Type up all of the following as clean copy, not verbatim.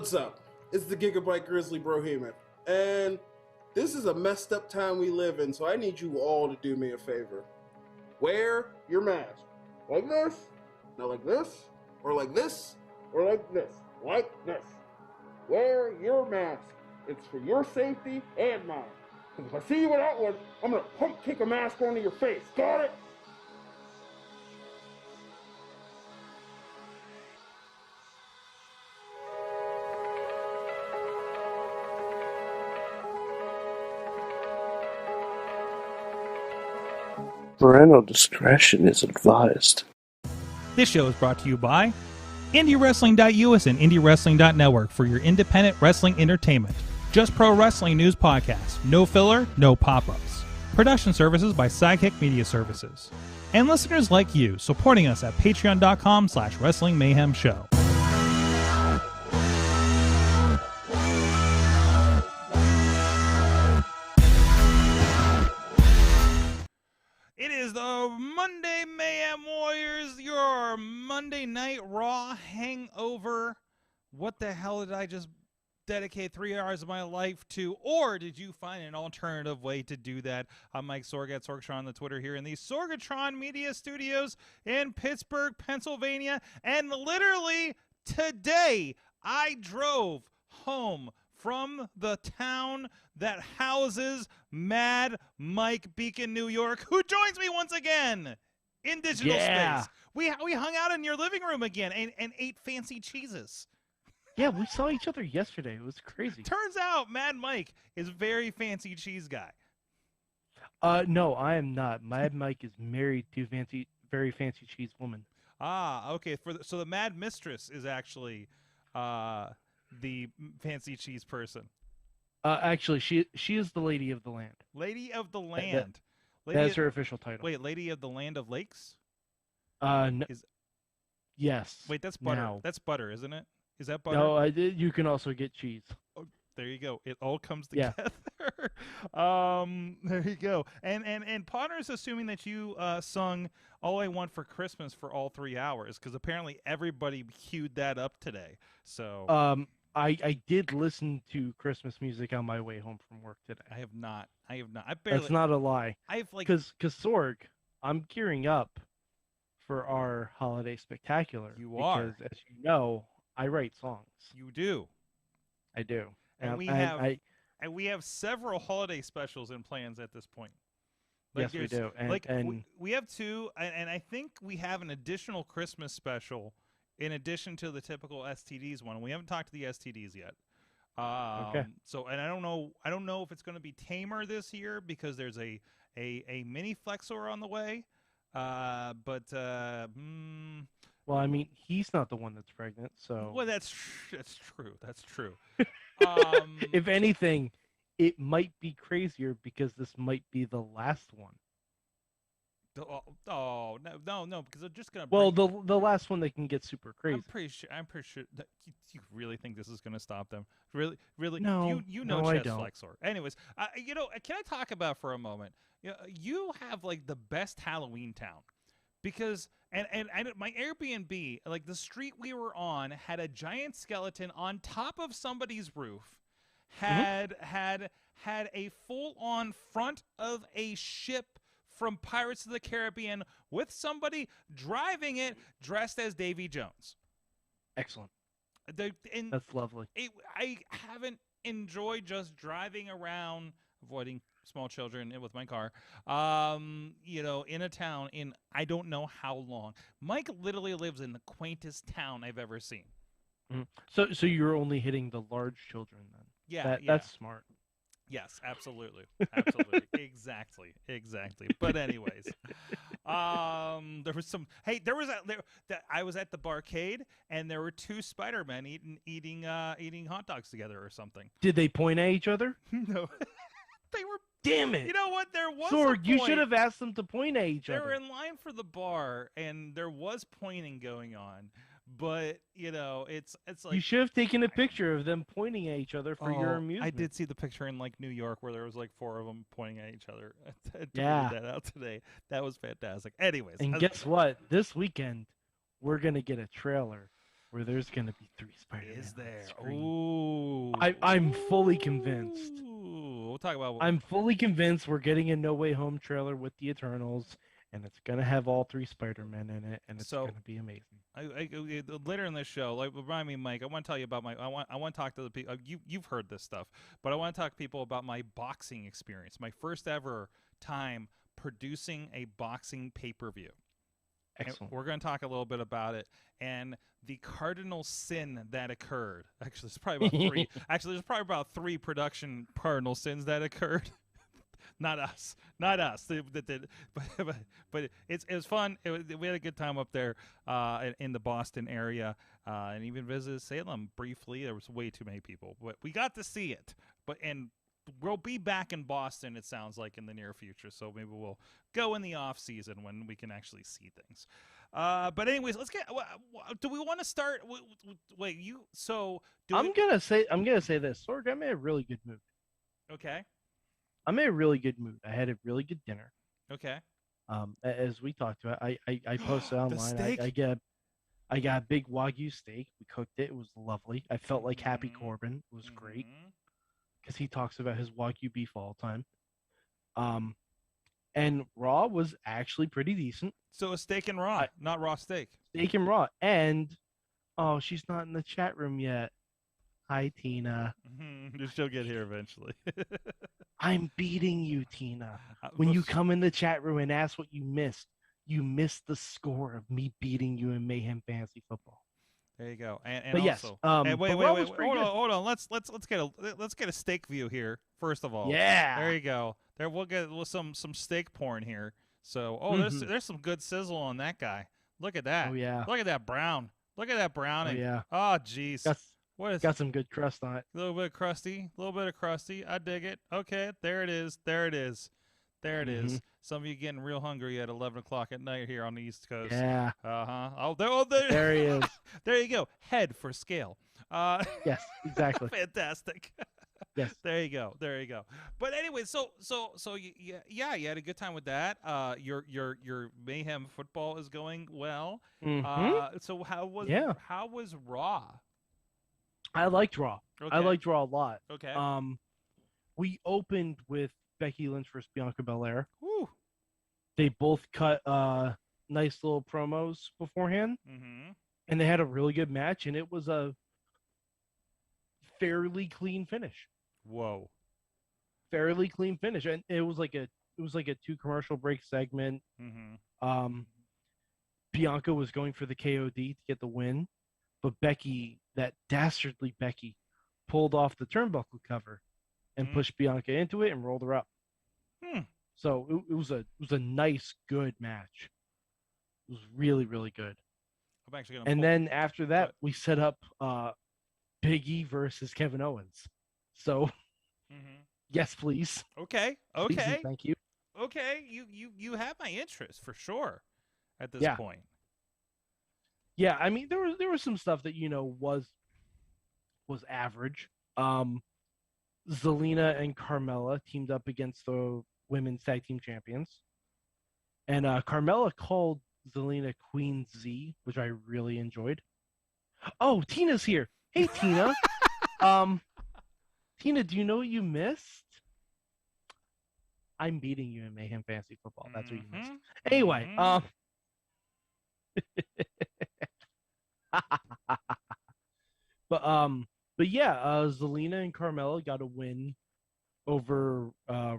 What's up? It's the Gigabyte Grizzly Brohemian, and this is a messed up time we live in, so I need you all to do me a favor. Wear your mask. Like this, not like this, or like this, or like this, like this. Wear your mask. It's for your safety and mine. If I see you without one, I'm gonna pump kick a mask onto your face. Got it? Parental discretion is advised. This show is brought to you by IndieWrestling.us and IndieWrestling.network for your independent wrestling entertainment. Just Pro Wrestling News Podcast. No filler, no pop-ups. Production services by Sidekick Media Services. And listeners like you, supporting us at patreon.com/Wrestling Mayhem Show. It is the Monday Mayhem Warriors, your Monday Night Raw hangover. What the hell did I just dedicate 3 hours of my life to? Or did you find an alternative way to do that? I'm Mike Sorg at Sorgatron on the Twitter here in the Sorgatron Media Studios in Pittsburgh, Pennsylvania. And literally today, I drove home from the town that houses Mad Mike Beacon, New York, who joins me once again in digital space. We hung out in your living room again and ate fancy cheeses. Yeah, we saw each other yesterday. It was crazy. Turns out Mad Mike is a very fancy cheese guy. No, I am not. Mad Mike is married to very fancy cheese woman. Ah, okay. So the Mad Mistress is actually the fancy cheese person. Actually, she is the Lady of the Land. Lady of the Land. That's her official title. Wait, Lady of the Land of Lakes? No, yes. Wait, that's butter. Now. That's butter, isn't it? Is that butter? No, you can also get cheese. Oh, there you go. It all comes together. Yeah. There you go. And Potter's assuming that you sung "All I Want for Christmas" for all 3 hours, because apparently everybody queued that up today. So I did listen to Christmas music on my way home from work today. I have not. I barely. That's not a lie. I've like because Sorg, I'm gearing up for our holiday spectacular. You are, because as you know, I write songs. You do. I do. And we have several holiday specials in plans at this point. Yes, we do. We have two, and I think we have an additional Christmas special in addition to the typical STDs one. We haven't talked to the STDs yet. Okay. So, and I don't know if it's going to be tamer this year because there's a mini Flexor on the way. Well, I mean, he's not the one that's pregnant, so. Well, that's true. That's true. If anything, it might be crazier because this might be the last one. Oh no! Because they're just gonna. Well, the last one they can get super crazy. I'm pretty sure. That, you really think this is gonna stop them? Really? No. You know no, Chess Flexor. Anyways, can I talk about for a moment? You have like the best Halloween town. Because and my Airbnb, like the street we were on, had a giant skeleton on top of somebody's roof, had a full-on front of a ship from Pirates of the Caribbean with somebody driving it dressed as Davy Jones. Excellent. And that's lovely. I haven't enjoyed just driving around, avoiding small children with my car, in a town in I don't know how long. Mike literally lives in the quaintest town I've ever seen. Mm-hmm. So you're only hitting the large children then? Yeah, that's smart. Yes, absolutely, exactly. But anyways, there was some. Hey, I was at the barcade and there were two Spider-Men eating hot dogs together or something. Did they point at each other? No, they were. Damn it! You know what? There was Sorg, you should have asked them to point at each other. They were in line for the bar, and there was pointing going on. But it's like you should have taken a picture of them pointing at each other for your amusement. I did see the picture in like New York where there was like 4 of them pointing at each other. I tweeted that out today. That was fantastic. Anyways, and guess what? This weekend we're gonna get a trailer where there's gonna be 3 Spider-Man. Is there? On the screen. Ooh. I'm fully convinced. Ooh. We'll talk about. I'm fully convinced we're getting a No Way Home trailer with the Eternals, and it's gonna have all 3 Spider-Men in it, and it's gonna be amazing. Later in this show, like remind me, Mike. I want to tell you about my. I want to talk to the people. You've heard this stuff, but I want to talk to people about my boxing experience. My first ever time producing a boxing pay-per-view. Excellent. We're going to talk a little bit about it and the cardinal sin that occurred. Actually, there's probably about 3. Actually, there's probably about 3 production cardinal sins that occurred. Not us. But it was fun. We had a good time up there in the Boston area, and even visited Salem briefly. There was way too many people, but we got to see it. And we'll be back in Boston, it sounds like, in the near future. So maybe we'll go in the off season when we can actually see things. But anyways, let's get. Do we want to start? Wait, you. So I'm gonna say this. Sorg, I'm in a really good mood. Okay. I'm in a really good mood. I had a really good dinner. Okay. As we talked about, I posted online. I got a big Wagyu steak. We cooked it. It was lovely. I felt like Happy Corbin. It was great because he talks about his Wagyu beef all the time. And Raw was actually pretty decent. So a steak and raw, not raw steak. Steak and raw. And she's not in the chat room yet. Hi, Tina. She'll get here eventually. I'm beating you, Tina. When you come in the chat room and ask what you missed the score of me beating you in Mayhem Fantasy Football. There you go. And but also, yes, and wait. Hold on. Let's get a steak view here first of all. Yeah. There you go. There we'll get some steak porn here. So there's some good sizzle on that guy. Look at that. Oh yeah. Look at that brown. Look at that browning. Oh yeah. Oh jeez. Got some good crust on it. A little bit of crusty. I dig it. Okay, there it is. Some of you getting real hungry at 11 o'clock at night here on the East Coast. Yeah. There he is. There you go. Head for scale. Yes, exactly. Fantastic. Yes. There you go. But anyway, so you had a good time with that. Your Mayhem football is going well. So how was Raw? I liked Raw. Okay. I liked Raw a lot. Okay. We opened with Becky Lynch versus Bianca Belair. Woo. They both cut nice little promos beforehand, and they had a really good match, and it was a fairly clean finish. Whoa. Fairly clean finish, and it was like a 2 commercial break segment. Bianca was going for the KOD to get the win, but Becky, that dastardly Becky, pulled off the turnbuckle cover and pushed Bianca into it and rolled her up. So it was a nice, good match. It was really, really good. I'm actually gonna. And then after that, we set up Big E versus Kevin Owens. So, yes, please. Okay. Please and thank you. Okay, you have my interest for sure. At this point. Yeah, I mean there was some stuff that was average. Zelina and Carmella teamed up against the women's tag team champions, and Carmella called Zelina Queen Z, which I really enjoyed. Oh, Tina's here. Hey, Tina. Tina, do you know what you missed? I'm beating you in Mayhem Fantasy Football. That's what you missed. Anyway, But yeah, Zelina and Carmella got a win over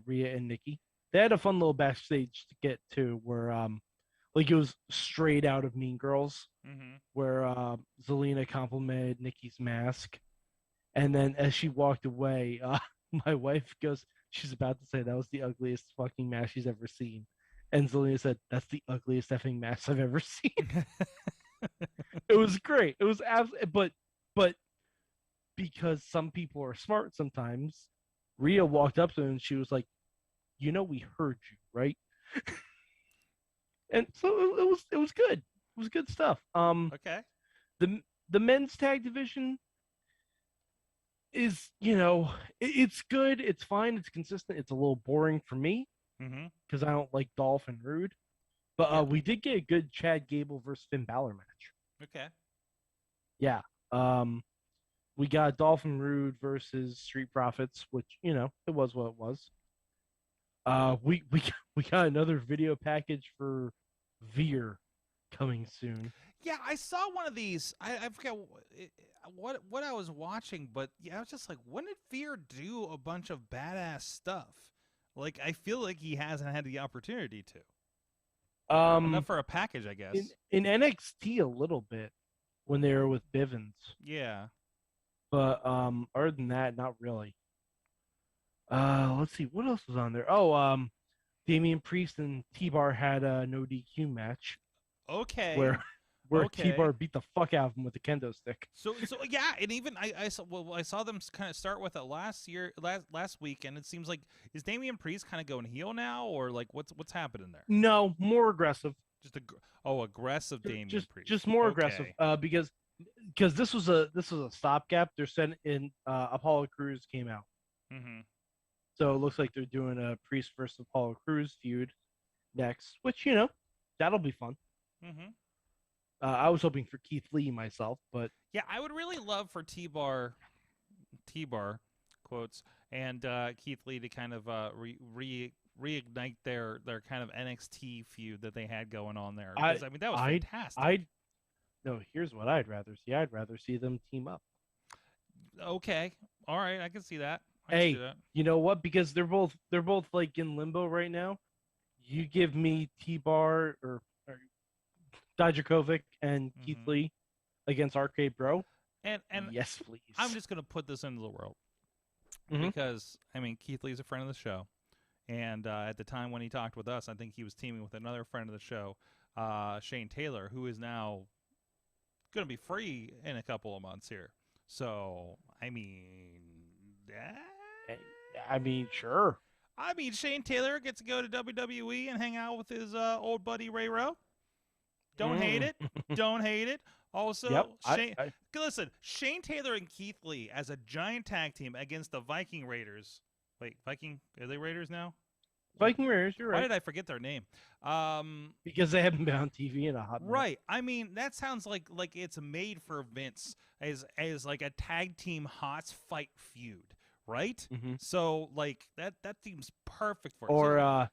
Rhea and Nikki. They had a fun little backstage to get to where like it was straight out of Mean Girls, where Zelina complimented Nikki's mask, and then as she walked away, my wife goes, she's about to say that was the ugliest fucking mask she's ever seen, and Zelina said, "That's the ugliest effing mask I've ever seen." It was great. It was absolutely, but because some people are smart sometimes, Rhea walked up to him and she was like, we heard you, right? And so it was good. It was good stuff. Okay. The men's tag division is, it's good, it's fine, it's consistent. It's a little boring for me because I don't like Dolph and Rude. But we did get a good Chad Gable versus Finn Balor match. Okay. Yeah. We got Dolphin Rude versus Street Profits, which it was what it was. We got another video package for Veer coming soon. Yeah, I saw one of these. I forget what I was watching, but yeah, I was just like, when did Fear do a bunch of badass stuff? Like, I feel like he hasn't had the opportunity to. Enough for a package, I guess. In NXT a little bit when they were with Bivens. Yeah. But other than that, not really. Let's see what else was on there. Oh, Damian Priest and T-Bar had a no DQ match. Okay. Where T-Bar beat the fuck out of him with the kendo stick. So yeah, and even I saw them kind of start with it last week, and it seems like, is Damian Priest kind of going heel now, or like what's happening there? No, more aggressive. Just aggressive Damian Priest. Just more aggressive. Because this was a stopgap. They're sending Apollo Crews came out. Mm-hmm. So it looks like they're doing a Priest versus Apollo Crews feud next, which that'll be fun. Mm-hmm. I was hoping for Keith Lee myself, but yeah, I would really love for T-Bar quotes and Keith Lee to kind of reignite their kind of NXT feud that they had going on there. Because, I mean, that was fantastic. No, here's what I'd rather see. I'd rather see them team up. Okay, all right, I can see that. Hey, you know what? Because they're both like in limbo right now. You give me T-Bar or Dijakovic and Keith Lee against Arcade Bro. And yes, please. I'm just going to put this into the world. Because, I mean, Keith Lee's a friend of the show. And at the time when he talked with us, I think he was teaming with another friend of the show, Shane Taylor, who is now going to be free in a couple of months here. So, I mean... sure. I mean, Shane Taylor gets to go to WWE and hang out with his old buddy Ray Rowe. Don't hate it. Don't hate it. Also, listen, Shane Taylor and Keith Lee as a giant tag team against the Viking Raiders. Wait, are they Raiders now? Viking Raiders, you're right. Why did I forget their name? Because they haven't been on TV in a hot minute. Right. I mean, that sounds like it's made for Vince as like a tag team Hots fight feud, right? So like that seems perfect for it. Or how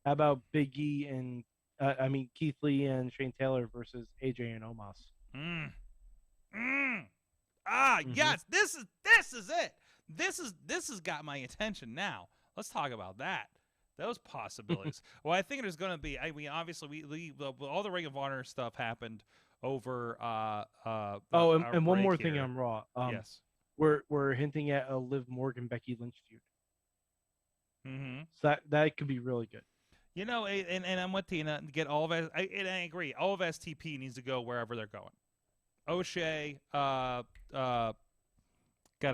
about Big E and Keith Lee and Shane Taylor versus AJ and Omos. Yes, this is it. This has got my attention now. Let's talk about that. Those possibilities. Well, I think there's going to be. I mean, obviously, all the Ring of Honor stuff happened over. And one more thing on Raw. Yes, we're hinting at a Liv Morgan Becky Lynch feud. So that could be really good. You know, and I'm with Tina. Get all of it. I agree. All of STP needs to go wherever they're going. O'Shea, God, I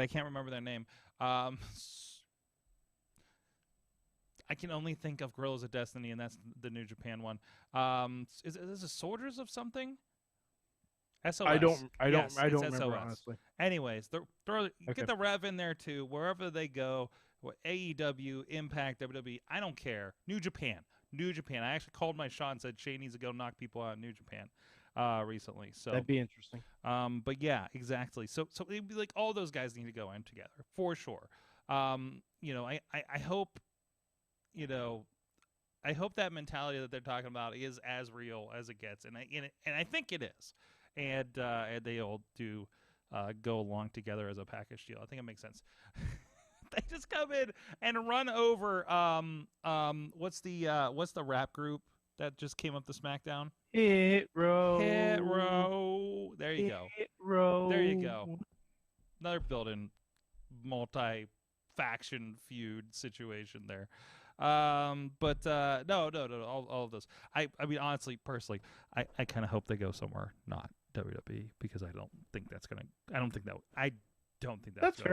can't remember their name. I can only think of Guerrillas of Destiny, and that's the New Japan one. Is it Soldiers of something? SOS. I don't remember, SOS. honestly. Anyways, get the Rev in there too. Wherever they go, AEW, Impact, WWE, I don't care. New Japan. I actually called my shot and said Shane needs to go knock people out in New Japan recently. So that'd be interesting. But yeah, exactly. So it'd be like all those guys need to go in together for sure. You know, I hope. You know, I hope that mentality that they're talking about is as real as it gets, and I think it is, and they all do go along together as a package deal. I think it makes sense. They just come in and run over. What's the rap group that just came up to SmackDown? Hit Row. There you go. Hit Row. There you go. Another building multi-faction feud situation there. But no, all of those. I mean, honestly, personally, I kind of hope they go somewhere not WWE because I don't think that's gonna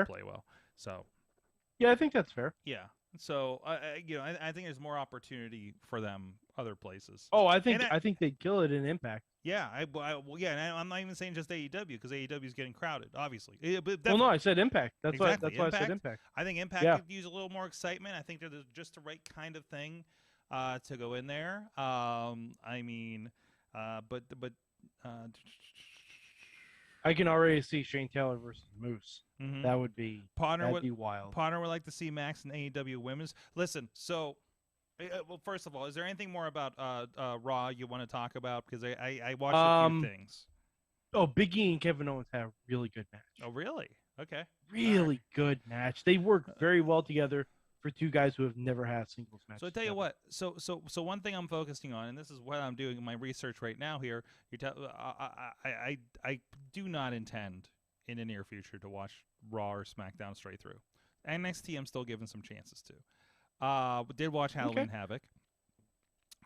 play well. So yeah, I think that's fair. Yeah. So I think there's more opportunity for them other places. Oh, I think they'd kill it in Impact. Yeah, and I'm not even saying just AEW because AEW is getting crowded, obviously. Well, no, I said Impact. That's exactly. why I said Impact. I think Impact could use a little more excitement. I think they're just the right kind of thing to go in there. I I can already see Shane Taylor versus Moose. Mm-hmm. That would be Partner be wild. Partner would like to see Max and AEW Women's. Listen, so well, first of all, is there anything more about Raw you want to talk about? Because I watched a few things. Oh, Big E and Kevin Owens had a really good match. Oh, really? Okay. Really good match. They work very well together for two guys who have never had a singles match. So I tell you what. So one thing I'm focusing on, and this is what I'm doing in my research right now. Here, I do not intend in the near future to watch Raw or SmackDown straight through. NXT, I'm still giving some chances to. Did watch Halloween Havoc.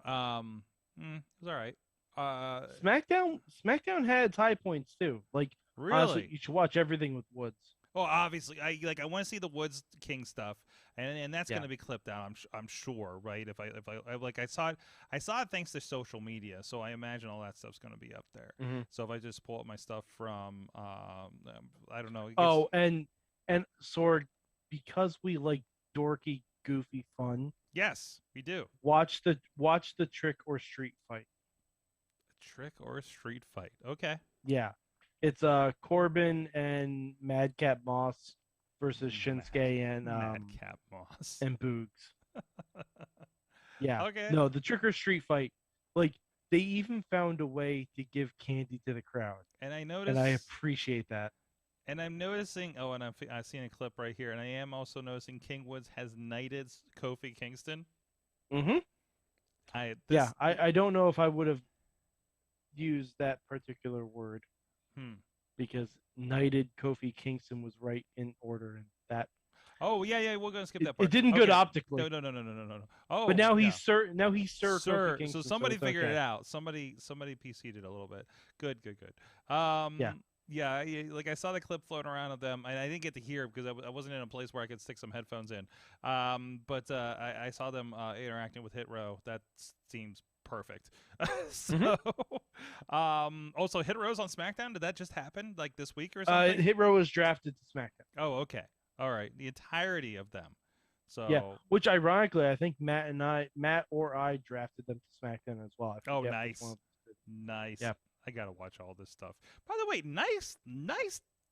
It was all right. SmackDown had its high points too. Like, really, honestly, you should watch everything with Woods. Oh, obviously, I want to see the Woods King stuff, and that's going to be clipped out. I'm sure, right? If I saw it thanks to social media, so I imagine all that stuff's going to be up there. Mm-hmm. So if I just pull up my stuff from, I don't know. Oh, and Sorg, because we like dorky, goofy fun. Yes, we do. Watch the Trick or Street fight. Trick or Street fight. Okay. Yeah. It's Corbin and Madcap Moss versus Shinsuke and Madcap Moss and Boogs. Yeah. Okay. No, the Trick or Street fight. Like, they even found a way to give candy to the crowd. And I noticed. And I appreciate that. And I'm noticing. Oh, and I've seen a clip right here, and I am also noticing King Woods has knighted Kofi Kingston. Mm-hmm. I don't know if I would have used that particular word. Because knighted Kofi Kingston was right in order, and that. Oh yeah, we're gonna skip that part. It didn't good optically. No. Oh, but now he's Sir. Now he's Sir. Sir. Kofi Kingston, so somebody figured it out. Somebody PC'd it a little bit. Good. Yeah. Like I saw the clip floating around of them, and I didn't get to hear it because I wasn't in a place where I could stick some headphones in. But I saw them interacting with Hit Row. That seems perfect. So, also Hit Row's on SmackDown. Did that just happen like this week or something? Hit Row was drafted to SmackDown. Oh, okay, all right. The entirety of them. So yeah, which ironically, I think Matt or I drafted them to SmackDown as well. Oh, nice. Yeah, I gotta watch all this stuff. By the way, nice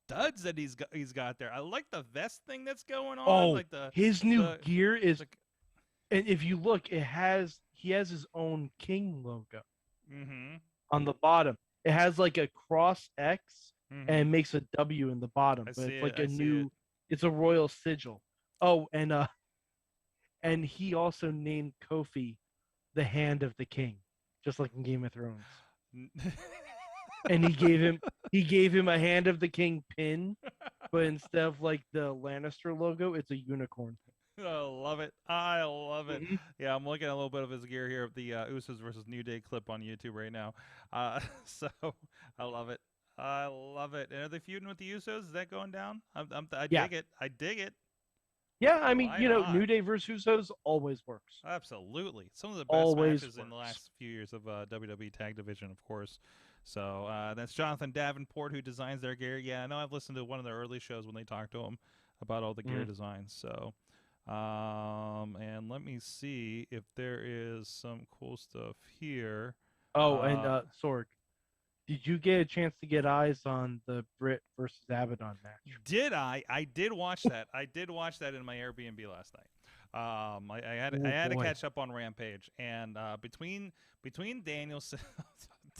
studs that he's got there. I like the vest thing that's going on. Oh, like his new gear is. And if you look, he has his own King logo on the bottom. It has like a cross X and makes a W in the bottom. But it's like it's a royal sigil. Oh, and he also named Kofi the Hand of the King, just like in Game of Thrones. And he gave him a Hand of the King pin, but instead of like the Lannister logo, it's a unicorn. I love it. Yeah, I'm looking at a little bit of his gear here of the Usos versus New Day clip on YouTube right now. So I love it. And are they feuding with the Usos? Is that going down? I dig it. Yeah, I mean, New Day versus Usos always works. Absolutely. Some of the best matches in the last few years of WWE Tag Division, of course. So that's Jonathan Davenport who designs their gear. Yeah, I know I've listened to one of their early shows when they talked to him about all the gear designs. So. And let me see if there is some cool stuff here. Oh, and Sorg, did you get a chance to get eyes on the Britt versus Abaddon match? Did I? I did watch that. I did watch that in my Airbnb last night. I had to catch up on Rampage, and between Danielson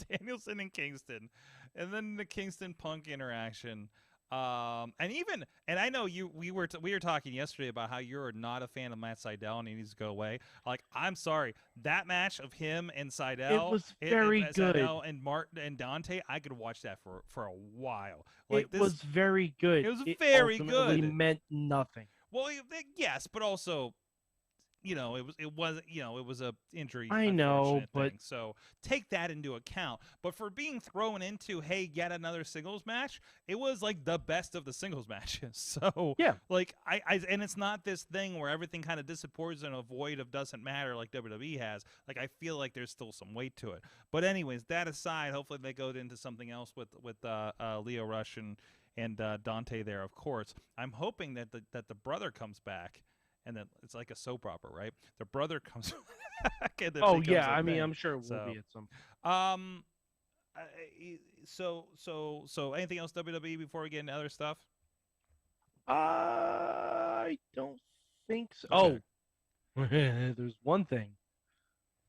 and Kingston, and then the Kingston Punk interaction. And I know we were talking yesterday about how you're not a fan of Matt Sydal and he needs to go away. Like, I'm sorry, that match of him and Sydal, it was very good. Sydal and Martin and Dante, I could watch that for a while. Like, it was very good. It was very good. It meant nothing. Well, yes, but also. It was a injury. I know, but thing. So take that into account. But for being thrown into, hey, get another singles match, it was like the best of the singles matches. So yeah, like and it's not this thing where everything kind of disappears in a void of doesn't matter like WWE has. Like, I feel like there's still some weight to it. But anyways, that aside, hopefully they go into something else with Leo Rush and Dante there. Of course, I'm hoping that the brother comes back. And then it's like a soap opera, right? The brother comes back. And then I mean, I'm sure it will be at some. So anything else WWE before we get into other stuff? I don't think so. Okay. Oh, there's one thing.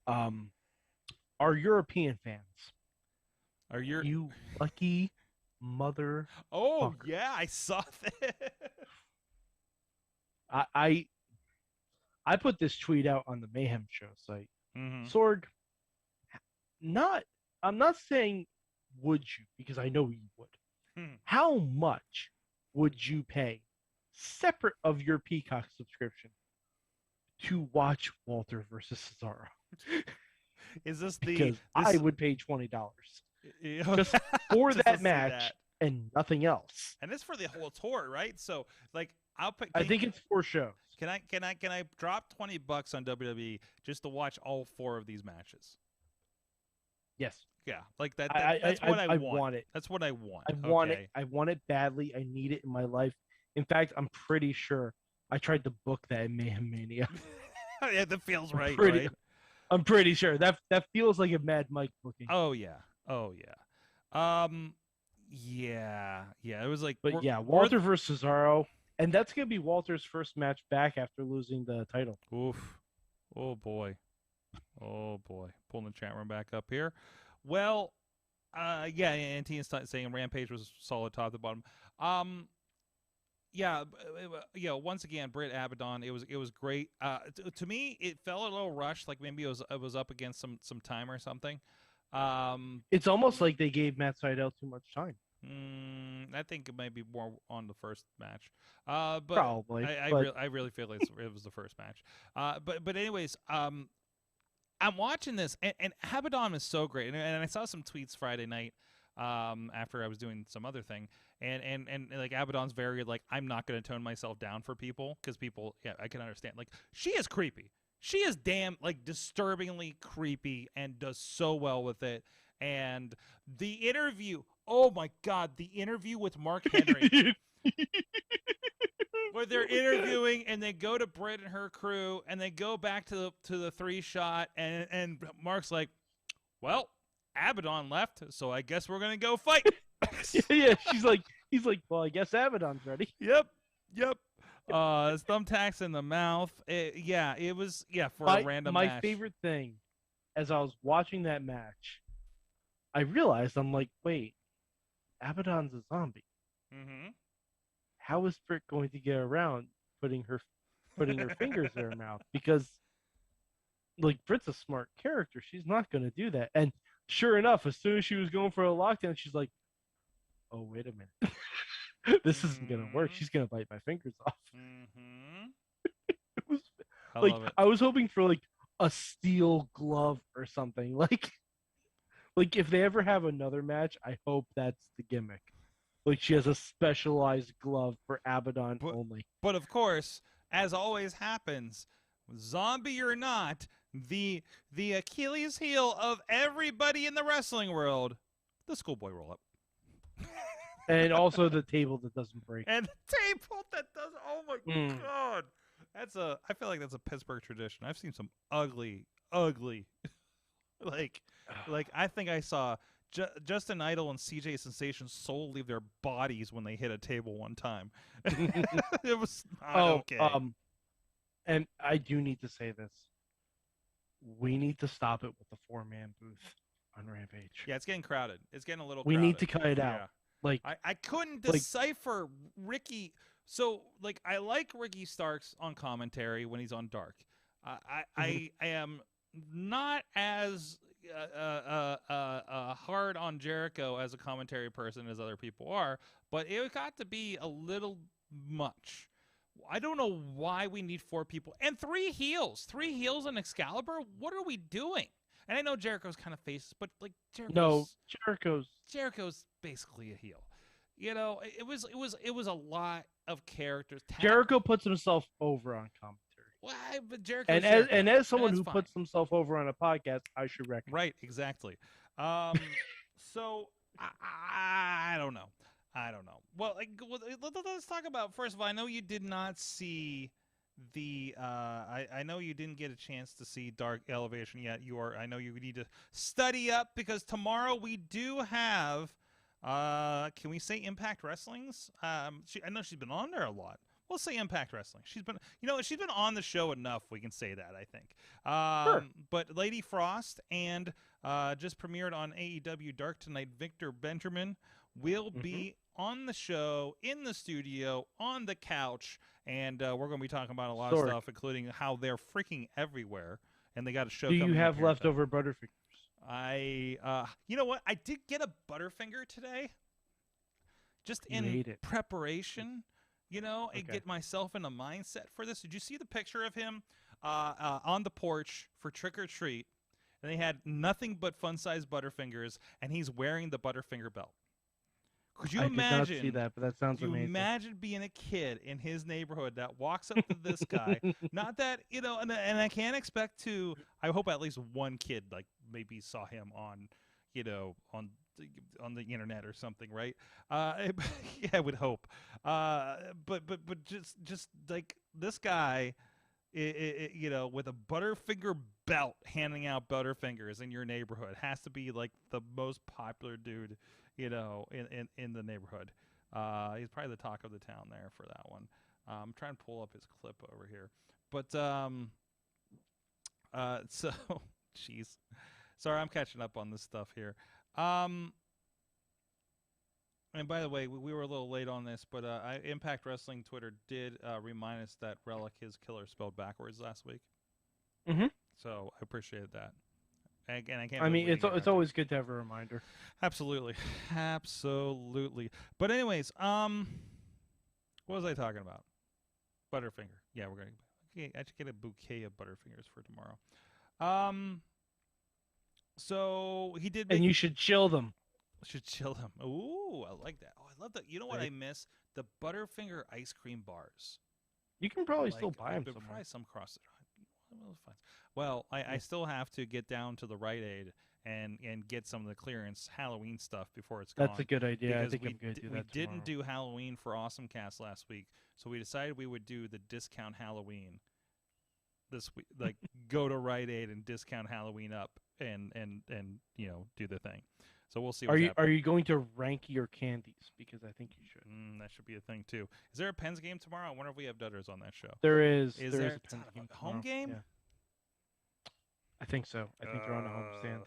Our European fans, Are you? you lucky mother. Oh fucker. yeah, I saw that. I put this tweet out on the Mayhem show site. Mm-hmm. Sorg, I'm not saying would you, because I know you would. How much would you pay separate of your Peacock subscription to watch Walter versus Cesaro? Is this Because I would pay $20 just for just to that see match that. and nothing else. And it's for the whole tour, right? So like I'll pay. I think it's 4 shows. Can I drop $20 on WWE just to watch all 4 of these matches? Yes. Yeah, like that. That's what I want it. That's what I want. I want it. I want it badly. I need it in my life. In fact, I'm pretty sure I tried to book that in Mayhem Mania. Yeah, that feels right. Right? I'm pretty sure that feels like a Mad Mike booking. Oh yeah. Yeah. It was like. But yeah, Walter versus Cesaro, and that's gonna be Walter's first match back after losing the title. Oof. Oh boy. Pulling the chat room back up here. Well, yeah, and Tina's saying Rampage was solid top to bottom. Yeah, once again, Britt Abaddon, it was great. To me, it felt a little rushed, like maybe it was up against some time or something. It's almost like they gave Matt Sydal too much time. I think it might be more on the first match. But probably. I really feel like it was the first match. But anyways, I'm watching this, and Abaddon is so great. And I saw some tweets Friday night after I was doing some other thing. And like Abaddon's very like, I'm not going to tone myself down for people because people, yeah, I can understand. Like, she is creepy. She is damn, like, disturbingly creepy and does so well with it. And the interview, oh my God, the interview with Mark Henry. Where they're interviewing and they go to Britt and her crew and they go back to the 3-shot and Mark's like, well, Abaddon left, so I guess we're gonna go fight. Yeah, he's like, well, I guess Abaddon's ready. Yep. Thumbtacks in the mouth. It was for a random match. My favorite thing, as I was watching that match, I realized I'm like, wait, Abaddon's a zombie. Mm-hmm. How is Britt going to get around putting her fingers in her mouth? Because like Britt's a smart character. She's not going to do that. And sure enough, as soon as she was going for a lockdown, she's like, oh, wait a minute. This isn't going to work. She's going to bite my fingers off. Mm-hmm. It was love it. I was hoping for like a steel glove or something. Like if they ever have another match, I hope that's the gimmick. Like she has a specialized glove for Abaddon only. But of course, as always happens, zombie or not, the Achilles heel of everybody in the wrestling world, the schoolboy roll up. And also the table that doesn't break. And the table that does. Oh my God, I feel like that's a Pittsburgh tradition. I've seen some ugly, like I think I saw Justin Idol and CJ Sensation soul leave their bodies when they hit a table one time. It was not okay. And I do need to say this. We need to stop it with the 4-man booth on Rampage. Yeah, it's getting crowded. It's getting a little We crowded. need to cut it out. Yeah. Like I couldn't decipher Ricky. So like I like Ricky Starks on commentary when he's on Dark. I am not as hard on Jericho as a commentary person as other people are, but it got to be a little much. I don't know why we need 4 people and 3 heels. 3 heels on Excalibur? What are we doing? And I know Jericho's kind of faces, but like Jericho's basically a heel. You know, it was a lot of characters. Jericho puts himself over on commentary. Well, but Jericho and as someone who puts himself over on a podcast, I should recognize. Right, exactly. So I don't know. Well, let's talk about, first of all, I know you did not see I know you didn't get a chance to see Dark Elevation yet. I know you need to study up because tomorrow we do have can we say Impact Wrestling's? I know she's been on there a lot. We'll say Impact Wrestling. She's been on the show enough. We can say that, I think. Sure. But Lady Frost and just premiered on AEW Dark tonight, Victor Benjamin will be on the show, in the studio, on the couch, and we're going to be talking about a lot of stuff, including how they're freaking everywhere, and they got a show. Do coming you have up here. leftover Butterfingers? You know what? I did get a Butterfinger today, just in preparation. And get myself in a mindset for this. Did you see the picture of him on the porch for trick or treat? And they had nothing but fun-sized Butterfingers, and he's wearing the Butterfinger belt. Could you imagine? I did not see that, but that sounds amazing. Imagine being a kid in his neighborhood that walks up to this guy. Not that and I can't expect to. I hope at least one kid maybe saw him on the internet or something, right? Yeah, I would hope. But just like this guy, with a Butterfinger belt, handing out Butterfingers in your neighborhood has to be like the most popular dude, in the neighborhood. He's probably the talk of the town there for that one. I'm trying to pull up his clip over here, but so, jeez, sorry, I'm catching up on this stuff here. And by the way, we were a little late on this, but Impact Wrestling Twitter did remind us that Relic is killer spelled backwards last week. Mm-hmm. So I appreciate that. And I can't. I mean, it's always good to have a reminder. Absolutely, absolutely. But anyways, what was I talking about? Butterfinger. Yeah, we're gonna. Okay, I should get a bouquet of Butterfingers for tomorrow. So he did. And you should chill them. Should chill them. Ooh, I like that. Oh, I love that. You know what I miss? The Butterfinger ice cream bars. You can probably still buy them somewhere. Probably some across the. Well, I still have to get down to the Rite Aid and get some of the clearance Halloween stuff before it's gone. That's a good idea. I think we I'm going to do that We didn't do Halloween for Awesome Cast last week, so we decided we would do the discount Halloween this week. Like go to Rite Aid and discount Halloween up and do the thing. So we'll see. Are you going to rank your candies? Because I think you should. That should be a thing too. Is there a Pens game tomorrow? I wonder if we have Dutters on that show. There is. There is a Pens game tomorrow. Home game? Yeah. I think so. I think they're on the home stand.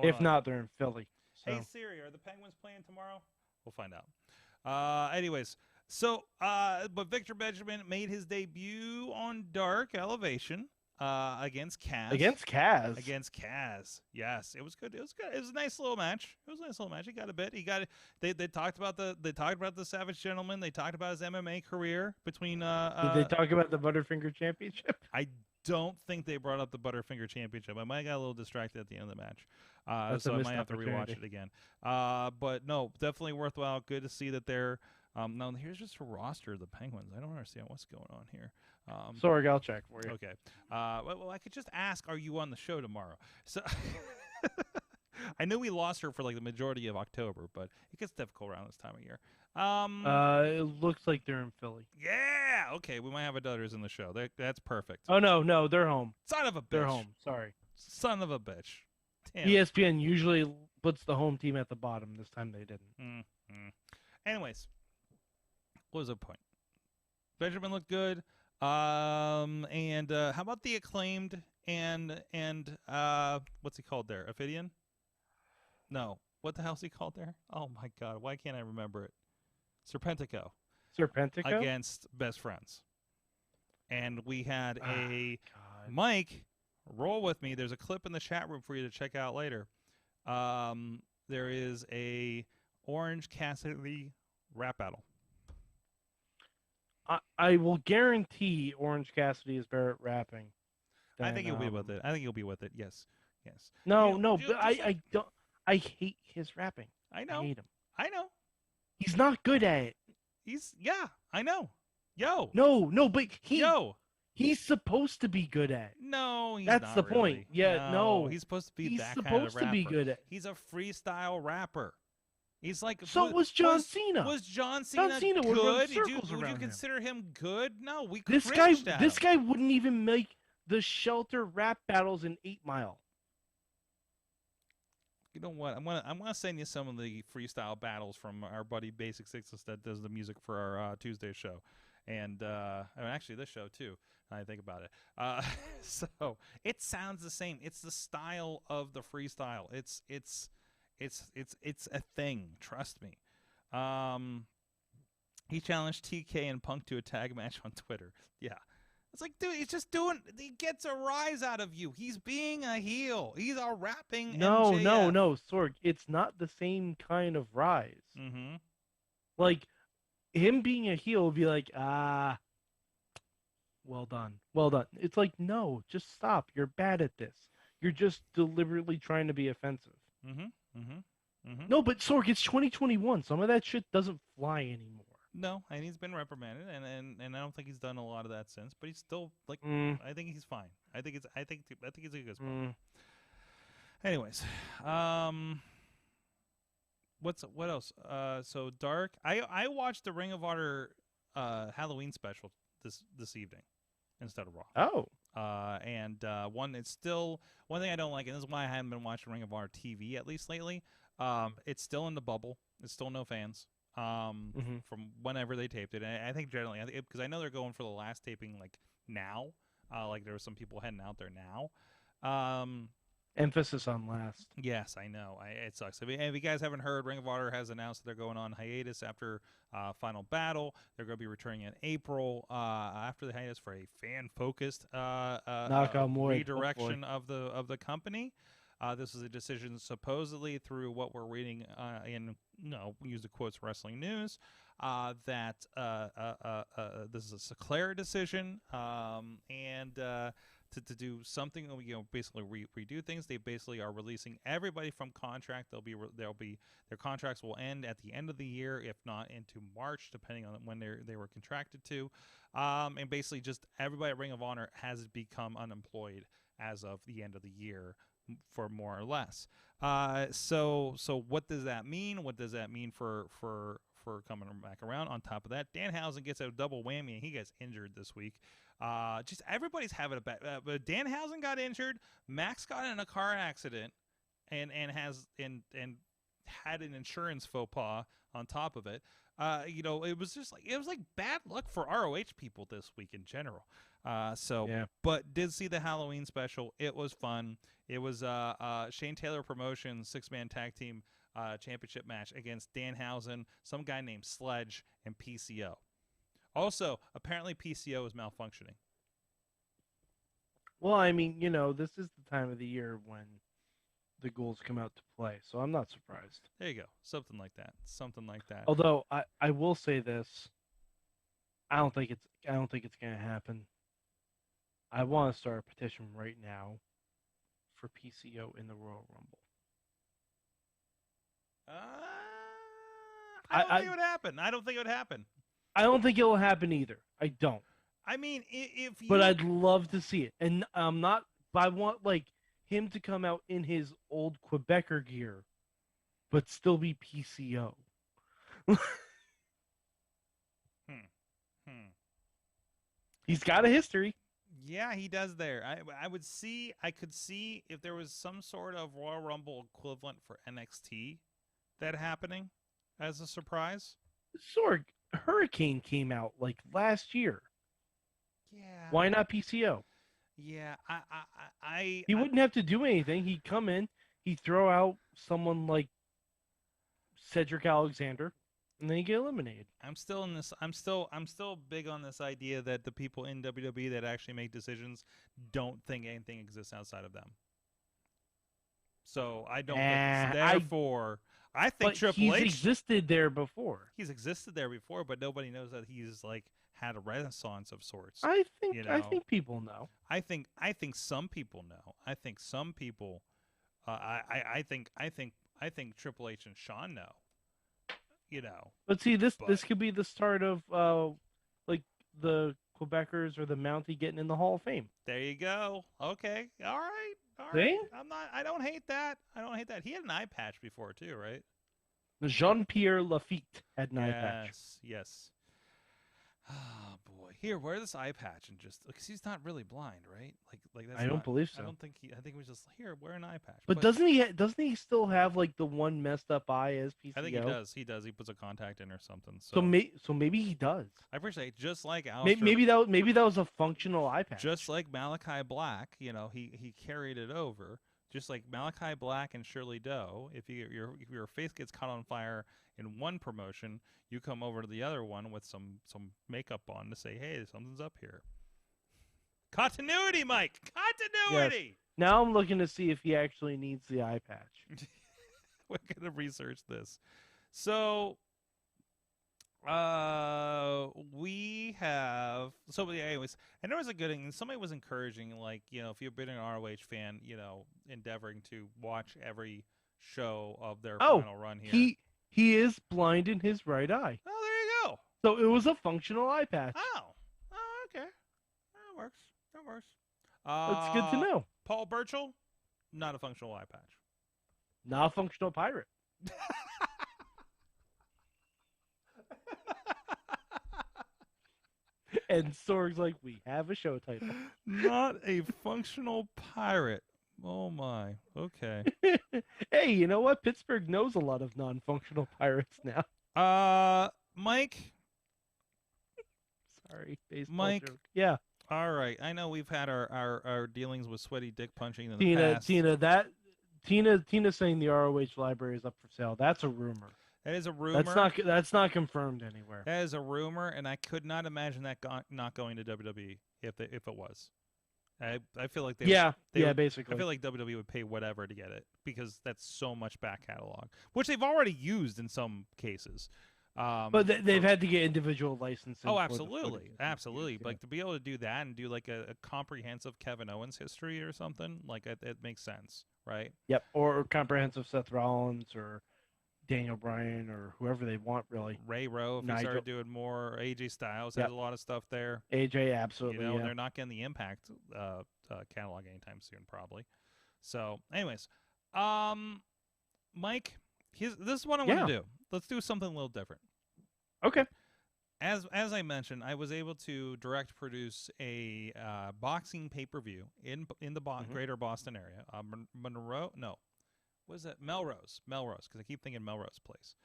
If not, they're in Philly. So. Hey Siri, are the Penguins playing tomorrow? We'll find out. Anyways, so but Victor Benjamin made his debut on Dark Elevation. Against Kaz. Against Kaz. Yes, it was good. It was a nice little match. He got a bit. They talked about the Savage Gentleman. They talked about his MMA career between. Did they talk about the Butterfinger Championship? I don't think they brought up the Butterfinger Championship. I might have got a little distracted at the end of the match, so I might have to rewatch it again. But no, definitely worthwhile. Good to see that they're. Now here's just a roster of the Penguins. I don't understand what's going on here. Sorg, I'll check for you. Okay. Well, I could just ask, are you on the show tomorrow? So I knew we lost her for like the majority of October, but it gets difficult around this time of year. It looks like they're in Philly. Yeah. Okay. We might have a Dutters in the show. That's perfect. Oh no, they're home. Son of a bitch. They're home. Sorry. Son of a bitch. Damn. ESPN usually puts the home team at the bottom. This time they didn't. Mm-hmm. Anyways, what was the point? Benjamin looked good. And how about the Acclaimed and what's he called there? Ophidian? No. What the hell's he called there? Oh my God. Why can't I remember it? Serpentico. Against Best Friends. And we had Mike, roll with me. There's a clip in the chat room for you to check out later. There is a Orange Cassidy rap battle. I will guarantee Orange Cassidy is better at rapping. I think he'll be with it. Yes. No, but I don't. I hate his rapping. I know. I hate him. I know. He's not good at it. I know. Yo. No, but he's supposed to be good at it. No, he's That's not the really. point. Yeah, no. He's supposed to be He's that supposed kind of rapper. to be good at. He's a freestyle rapper. He's like, So was John Cena. Was John Cena Cena would run good? circles Would you around him. consider him good? No, we This cringed at him. guy wouldn't even make the shelter rap battles in 8 Mile. You know what? I'm gonna send you some of the freestyle battles from our buddy Basic Sixes that does the music for our Tuesday show, and actually this show too. I think about it. So it sounds the same. It's the style of the freestyle. It's a thing. Trust me. He challenged TK and Punk to a tag match on Twitter. Yeah. It's like, dude, he's just doing. He gets a rise out of you. He's being a heel. He's a rapping. MJF. No, Sorg. It's not the same kind of rise. Mm-hmm. Like him being a heel would be like, well done. It's like, no, just stop. You're bad at this. You're just deliberately trying to be offensive. Mm-hmm. Mm-hmm. Mm-hmm. No, but Sorg, it's 2021. Some of that shit doesn't fly anymore. No, and he's been reprimanded, and I don't think he's done a lot of that since. But he's still like, I think he's fine. I think he's a good spot. Anyways, what else? So Dark. I watched the Ring of Honor Halloween special this evening instead of Raw. Oh. One thing I don't like, and this is why I haven't been watching Ring of Honor TV at least lately. It's still in the bubble. It's still no fans. From whenever they taped it, and I think generally, because I know they're going for the last taping like now. Like there were some people heading out there now. Emphasis on last. Yes, I know. It sucks. If you guys haven't heard, Ring of Honor has announced that they're going on hiatus after Final Battle. They're going to be returning in April after the hiatus for a fan-focused redirection of the company. This is a decision supposedly through what we're reading in, we use the quotes, Wrestling News, that this is a Sinclair decision, and to do something, basically redo things. They basically are releasing everybody from contract. Their contracts will end at the end of the year, if not into March, depending on when they were contracted to, and basically just everybody at Ring of Honor has become unemployed as of the end of the year, for more or less. So what does that mean? What does that mean for coming back around? On top of that, Danhausen gets a double whammy, and he gets injured this week. Just everybody's having a bad. But Danhausen got injured. Max got in a car accident, and had an insurance faux pas on top of it. It was like bad luck for ROH people this week in general. But did see the Halloween special. It was fun. It was Shane Taylor Promotions 6-man tag team championship match against Danhausen, some guy named Sledge, and PCO. Also, apparently PCO is malfunctioning. Well, I mean, this is the time of the year when the ghouls come out to play, so I'm not surprised. There you go. Something like that. Although I will say this, I don't think it's going to happen. I want to start a petition right now for PCO in the Royal Rumble. I don't think it would happen. I don't think it would happen. I don't think it will happen either. I don't. I mean, if you... But I'd love to see it. And I'm not... But I want, him to come out in his old Quebecer gear, but still be PCO. He's got a history. Yeah, he does there. I could see if there was some sort of Royal Rumble equivalent for NXT that happening as a surprise. Sorg, Hurricane came out last year. Yeah. Why not PCO? Yeah, He wouldn't have to do anything. He'd come in, he'd throw out someone like Cedric Alexander, and then he'd get eliminated. I'm still big on this idea that the people in WWE that actually make decisions don't think anything exists outside of them. So I don't think therefore I think Triple H existed there before. He's existed there before, but nobody knows that he's had a renaissance of sorts. I think people know. I think some people know. I think some people I think Triple H and Shawn know. But see, this could be the start of the Quebecers or the Mountie getting in the Hall of Fame. There you go. Okay. All right. See? I don't hate that. He had an eye patch before too, right? Jean-Pierre Lafitte had an eye patch. Yes. Oh boy. Here, wear this eye patch and just because he's not really blind, right? Like that's I don't believe so. I don't think he. I think he was just here. Wear an eye patch. But doesn't he still have like the one messed up eye as PCO? I think he does. He does. He puts a contact in or something. So maybe he does. I appreciate just like Alistair, maybe that was a functional eye patch. just like Malachi Black. You know, he carried it over. Just like Malachi Black and Shirley Doe. If your face gets caught on fire in one promotion, you come over to the other one with some makeup on to say, hey, something's up here. Continuity, Mike. Continuity. Yes. Now I'm looking to see if he actually needs the eye patch. We're gonna research this. So, we have anyways, and there was a good thing. Somebody was encouraging, like, you know, if you've been an ROH fan, you know, endeavoring to watch every show of their final run here. He is blind in his right eye. Oh, there you go. So it was a functional eye patch. Oh, okay. That works. That's good to know. Paul Burchill, not a functional eye patch. Not a functional pirate. And Sorg's like, we have a show title. Not a functional pirate. Oh my. Okay. Hey, you know what? Pittsburgh knows a lot of non-functional pirates now. Mike. Sorry, baseball Mike. joke. Yeah. All right. I know we've had our dealings with sweaty dick punching in the past. Tina's saying the ROH library is up for sale. That's a rumor. That is a rumor. That's not confirmed anywhere. That is a rumor, and I could not imagine that not going to WWE if it was. I feel like basically. I feel like WWE would pay whatever to get it because that's so much back catalog, which they've already used in some cases. But they've had to get individual licensing. Oh, absolutely. Like to be able to do that and do like a comprehensive Kevin Owens history or something, like it makes sense, right? Yep, or comprehensive Seth Rollins or Daniel Bryan or whoever they want, really. Ray Rowe, if he started doing more. AJ Styles has a lot of stuff there. AJ, absolutely. You know, and they're not getting the Impact catalog anytime soon, probably. So, anyways, Mike, this is what I want to do. Let's do something a little different. Okay. As I mentioned, I was able to direct produce a boxing pay-per-view in the greater Boston area. Monroe? No. What is that? Melrose, because I keep thinking Melrose Place.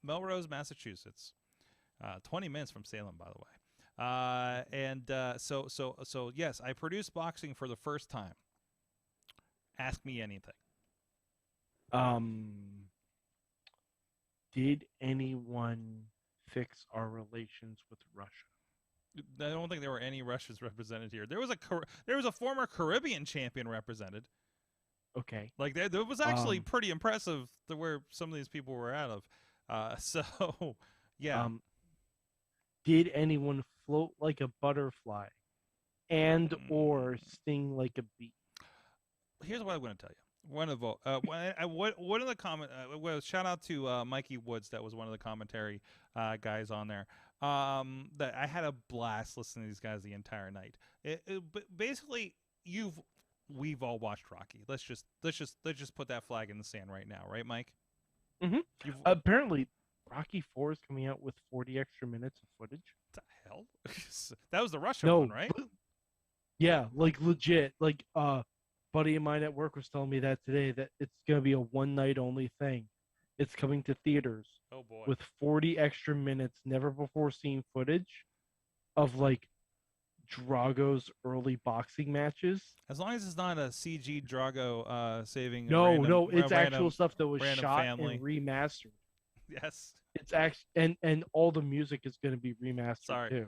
Melrose, Massachusetts. 20 minutes from Salem, by the way. So yes, I produced boxing for the first time. Ask me anything. Did anyone fix our relations with Russia? I don't think there were any Russians represented here. There was a former Caribbean champion represented. Okay. Like that was actually pretty impressive to where some of these people were out of. So yeah. Did anyone float like a butterfly and or sting like a bee? Here's what I'm going to tell you. One of the comment. Shout out to Mikey Woods. That was one of the commentary guys on there. That I had a blast listening to these guys the entire night. But basically, we've all watched Rocky. Let's just put that flag in the sand right now, right, Mike? Mm-hmm. Apparently, Rocky 4 is coming out with 40 extra minutes of footage. What the hell? That was the Russia one, right? Yeah, like legit. Like buddy of mine at work was telling me that today, that it's gonna be a one night only thing. It's coming to theaters. Oh boy. With 40 extra minutes, never before seen footage of like Drago's early boxing matches. As long as it's not a CG Drago saving. No, it's actual stuff that was shot family. and remastered. Yes. It's actually and all the music is going to be remastered too.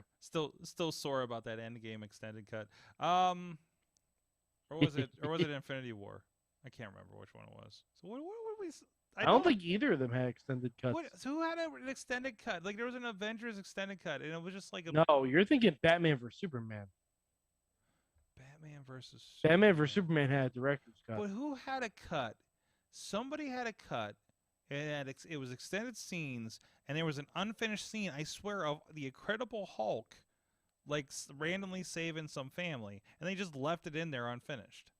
Still sore about that Endgame extended cut. Or was it Infinity War? I can't remember which one it was. So what we? I don't think either of them had extended cuts. So who had an extended cut? Like there was an Avengers extended cut, and it was just like No, you're thinking Batman vs Superman. Batman versus Superman had a director's cut. But who had a cut? Somebody had a cut, and it was extended scenes, and there was an unfinished scene. I swear, of the Incredible Hulk, like randomly saving some family, and they just left it in there unfinished.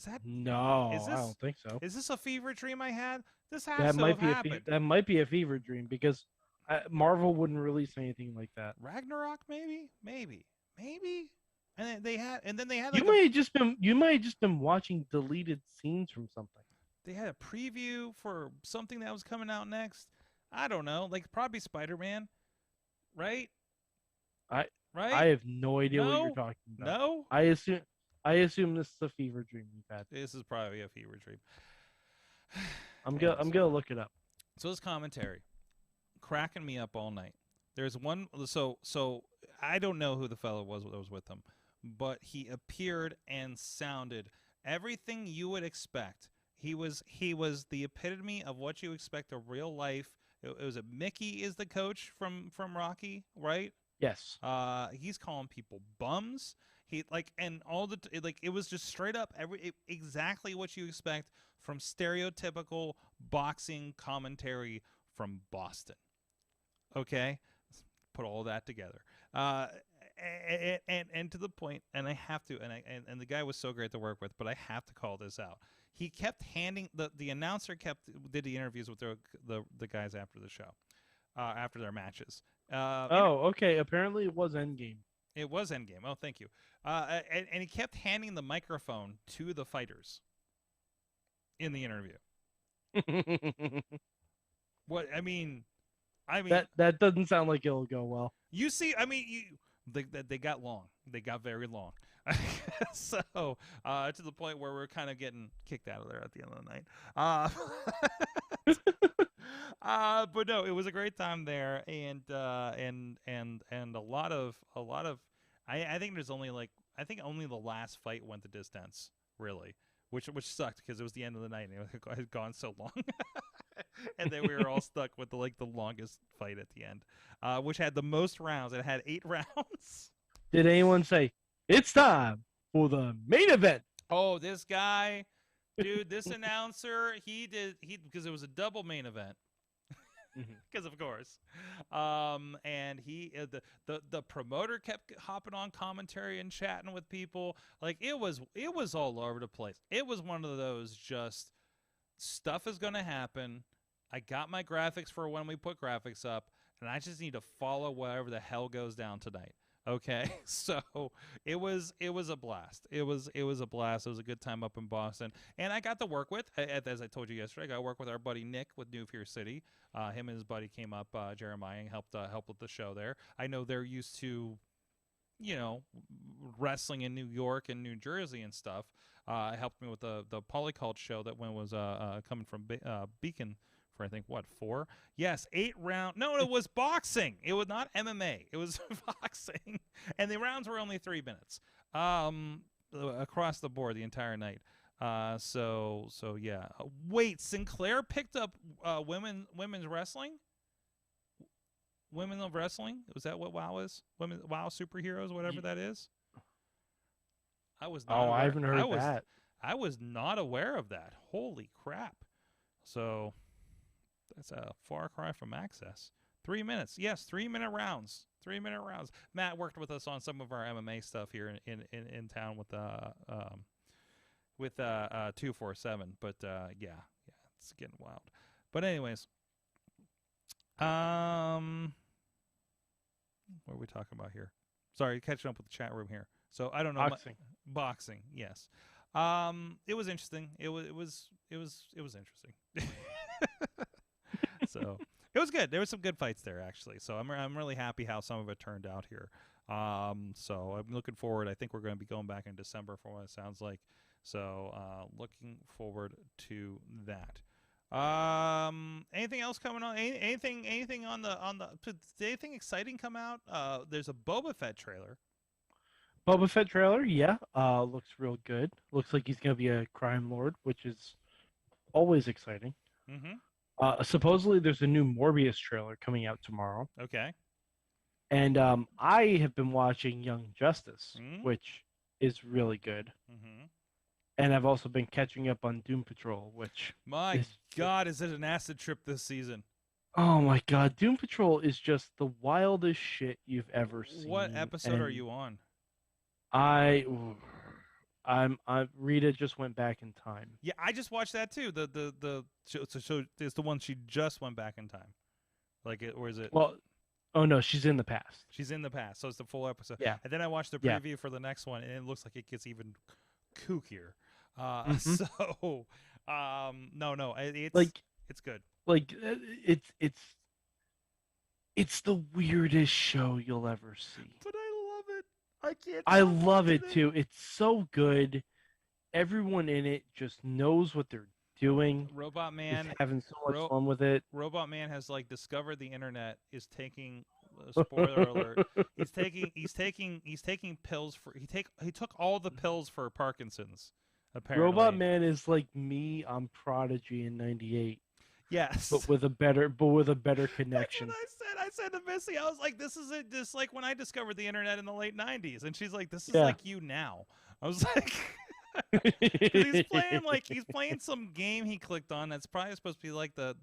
Is that No, Is I this- don't think so. is this a fever dream I had? This has That to might have be happened. that might be a fever dream because Marvel wouldn't release anything like that. Ragnarok, maybe. And then they had You might have just been watching deleted scenes from something. they had a preview for something that was coming out next. I don't know, like probably Spider-Man, right? I Right? have no idea what No? you're talking about. No, I assume this is a fever dream you've had. this is probably a fever dream. I'm gonna look it up. So this commentary, cracking me up all night. There's one. So I don't know who the fellow was that was with him, but he appeared and sounded everything you would expect. He was the epitome of what you expect of real life. It was Mickey is the coach from Rocky, right? Yes. He's calling people bums. He and all the it was just straight up exactly what you expect from stereotypical boxing commentary from Boston. Okay, put all that together. And to the point, and I have to, and the guy was so great to work with, but I have to call this out. He kept handing the announcer did the interviews with the guys after the show, after their matches. Okay. Apparently, it was Endgame. It was Endgame. Oh, thank you. And he kept handing the microphone to the fighters in the interview. What I mean, that doesn't sound like it'll go well. you see, they got long. They got very long. So to the point where we're kind of getting kicked out of there at the end of the night. But no, it was a great time there, and a lot of. I think there's only only the last fight went the distance, really, which sucked because it was the end of the night and it had gone so long, and then we were all stuck with the longest fight at the end, which had the most rounds. It had 8 rounds. Did anyone say it's time for the main event? Oh, this guy, dude, this announcer, he because it was a double main event. Because of course, and the promoter kept hopping on commentary and chatting with people. Like it was all over the place. It was one of those just stuff is gonna happen. I got my graphics for when we put graphics up, and I just need to follow whatever the hell goes down tonight. Okay, so it was a blast. It was a blast. It was a good time up in Boston, and I got to work with, as I told you yesterday, I got to work with our buddy Nick with New Fear City. Him and his buddy came up, Jeremiah, and helped with the show there. I know they're used to, wrestling in New York and New Jersey and stuff. Helped me with the Polycult show that one was coming from Beacon. For I think 4? Yes, 8 round. No, it was boxing. It was not MMA. It was boxing, and the rounds were only 3 minutes. Across the board the entire night. So yeah. Wait, Sinclair picked up women's wrestling. Women of wrestling. Was that what WoW is? WoW superheroes, whatever that is. I was. Not aware. I haven't heard that. I was not aware of that. Holy crap! So. That's a far cry from Access. 3 minutes. Yes, 3-minute rounds. 3-minute rounds. Matt worked with us on some of our MMA stuff here in town with 247. But yeah, it's getting wild. But anyways, what are we talking about here? Sorry, catching up with the chat room here. So I don't know. Boxing. Yes. It was interesting. It was interesting. So it was good. There was some good fights there, actually. So I'm really happy how some of it turned out here. So I'm looking forward. I think we're going to be going back in December for what it sounds like. So looking forward to that. Anything else coming on? Anything on the? Did anything exciting come out? There's a Boba Fett trailer. Boba Fett trailer, yeah. Looks real good. Looks like he's going to be a crime lord, which is always exciting. Mm-hmm. Supposedly, there's a new Morbius trailer coming out tomorrow. Okay. And I have been watching Young Justice, which is really good. Mm-hmm. And I've also been catching up on Doom Patrol, which... God, is it an acid trip this season? Oh my God, Doom Patrol is just the wildest shit you've ever seen. What episode are you on? Rita just went back in time. Yeah, I just watched that too. So it's the one she just went back in time. Or is it? Well, oh no, she's in the past. She's in the past, so it's the full episode. Yeah. And then I watched the Yeah. preview for the next one, and it looks like it gets even kookier. Mhm. So, no, it's good. Like it's the weirdest show you'll ever see. But I love it. I can't. I stop love watching it too. It's so good. Everyone in it just knows what they're doing. Robot Is Man, having so much fun with it. Robot Man has discovered the internet. Is taking spoiler alert. He's taking pills for he took all the pills for Parkinson's. Apparently, Robot Man is like me on Prodigy in '98, yes, but with a better connection. That's what I said to Missy. I was like, "This is it. Just like when I discovered the internet in the late '90s," and she's like, "This is Yeah. like you now." I was like. 'Cause he's playing some game he clicked on that's probably supposed to be like the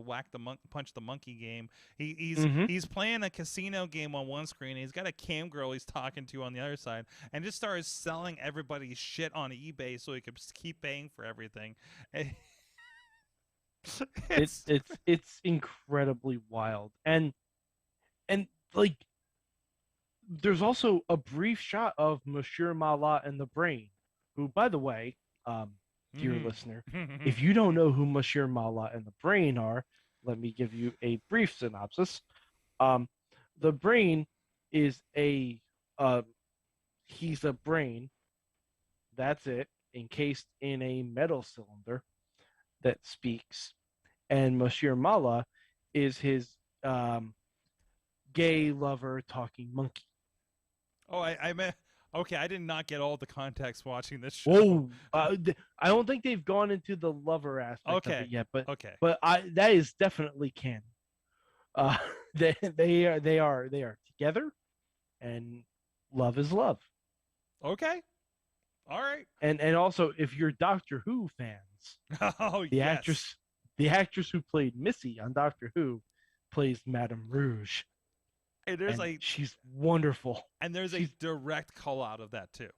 whack the punch the monkey game. He's playing a casino game on one screen. And he's got a cam girl he's talking to on the other side, and just started selling everybody's shit on eBay so he could keep paying for everything. It's incredibly wild, and like there's also a brief shot of Monsieur Malat and the Brain, who, by the way, dear listener, if you don't know who Monsieur Malat and the Brain are, let me give you a brief synopsis. The Brain is he's a brain, that's it, encased in a metal cylinder that speaks, and Monsieur Mala is his gay lover talking monkey. Oh, I meant okay. I did not get all the context watching this show. I don't think they've gone into the lover aspect of it yet, but okay. But that is definitely canon. They are together, and love is love. Okay, all right. And also, if you're Doctor Who fans, oh the yes. actress who played Missy on Doctor Who plays Madame Rouge. And she's wonderful. And there's a direct call out of that too.